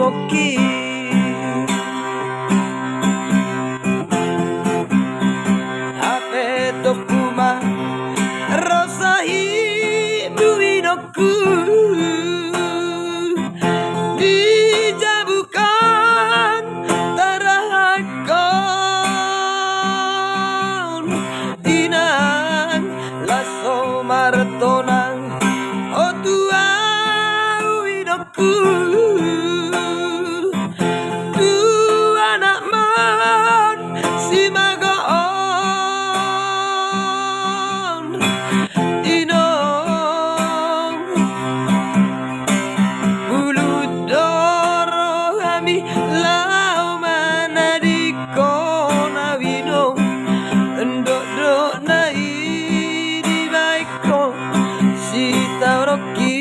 hoki Hape tokuma Rosa hibu inoku Dijabukan tarahakon Inang laso martonang O tua uinoku Tu anak man si magoon Inong Mulut doro hami lau manadiko nawino Endok dok nai di baiko si tauroki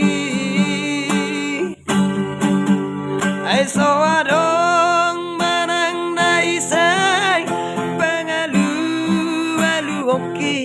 Ai soadong manang nai say pengalu alu hoki